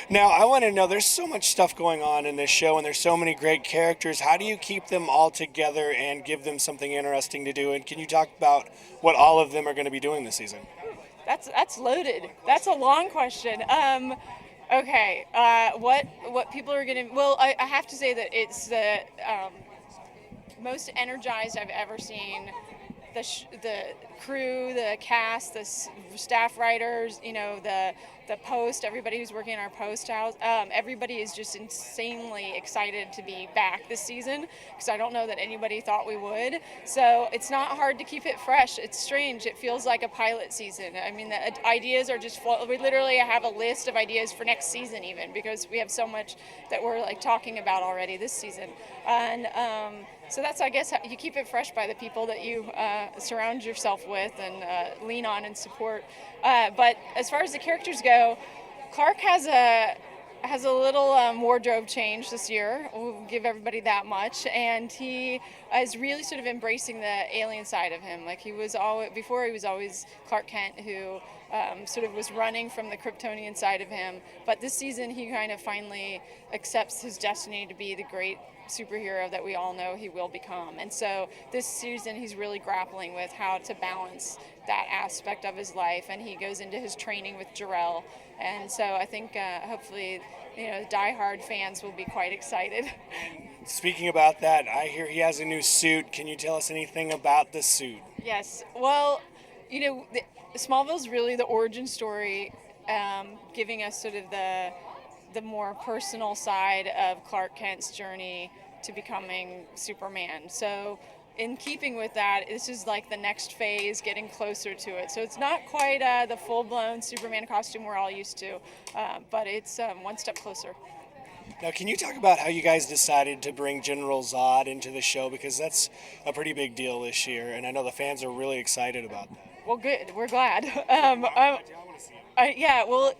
Now, I want to know, there's so much stuff going on in this show, and there's so many great characters. How do you keep them all together and give them something interesting to do? And can you talk about what all of them are going to be doing this season? That's loaded. That's a long question. Okay. What people are gonna? Well, I have to say that it's the most energized I've ever seen the crew, the cast, staff writers, the post, everybody who's working in our post house, everybody is just insanely excited to be back this season because I don't know that anybody thought we would. So it's not hard to keep it fresh. It's strange. It feels like a pilot season. I mean, the ideas are just we literally have a list of ideas for next season even because we have so much that we're like talking about already this season. And so that's, I guess, how you keep it fresh by the people that you surround yourself with and lean on and support. But as far as the characters go, Clark has a little wardrobe change this year. We'll give everybody that much, and he is really sort of embracing the alien side of him. Like he was always before, he was always Clark Kent, who sort of was running from the Kryptonian side of him. But this season, he kind of finally accepts his destiny to be the great superhero that we all know he will become. And so this season he's really grappling with how to balance that aspect of his life, and he goes into his training with Jarrell. And so I think hopefully diehard fans will be quite excited. Speaking about that, I hear he has a new suit. Can you tell us anything about the suit? Yes. Well, Smallville's really the origin story, giving us sort of the more personal side of Clark Kent's journey to becoming Superman. So in keeping with that, this is like the next phase, getting closer to it. So it's not quite the full-blown Superman costume we're all used to, but it's one step closer. Now, can you talk about how you guys decided to bring General Zod into the show? Because that's a pretty big deal this year, and I know the fans are really excited about that. Well, good. We're glad. Yeah, well,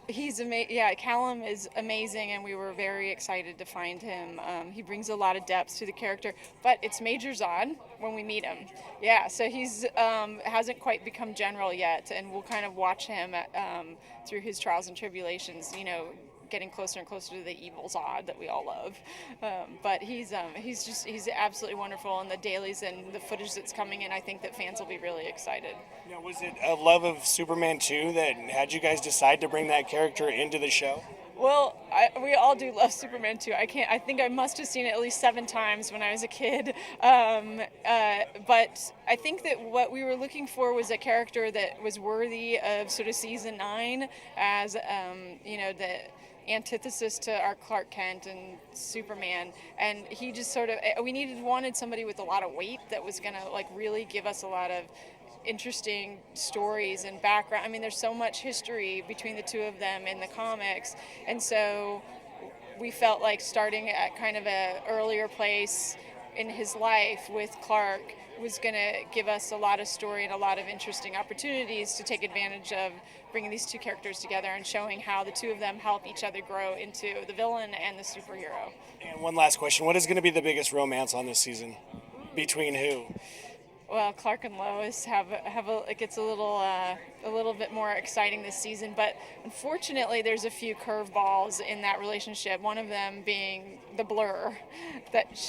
he's amazing. Yeah, Callum is amazing, and we were very excited to find him. He brings a lot of depth to the character, but it's Major Zod when we meet him. Yeah, so he's hasn't quite become General yet, and we'll kind of watch him through his trials and tribulations. Getting closer and closer to the evil Zod that we all love. But he's absolutely wonderful, and the dailies and the footage that's coming in, I think that fans will be really excited. Now, was it a love of Superman 2 that had you guys decide to bring that character into the show? Well, we all do love Superman too. I think I must have seen it at least 7 times when I was a kid. But I think that what we were looking for was a character that was worthy of sort of season 9 as, the antithesis to our Clark Kent and Superman. And he just sort of, wanted somebody with a lot of weight that was going to like really give us a lot of interesting stories and background. I mean, there's so much history between the two of them in the comics, and so we felt like starting at kind of an earlier place in his life with Clark was going to give us a lot of story and a lot of interesting opportunities to take advantage of bringing these two characters together and showing how the two of them help each other grow into the villain and the superhero. And one last question. What is going to be the biggest romance on this season? Between who? Well, Clark and Lois it gets a little bit more exciting this season, but unfortunately there's a few curveballs in that relationship. One of them being the Blur,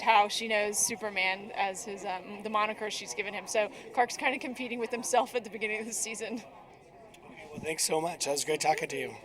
how she knows Superman as his the moniker she's given him. So Clark's kind of competing with himself at the beginning of the season. Okay, well, thanks so much. That was great talking to you.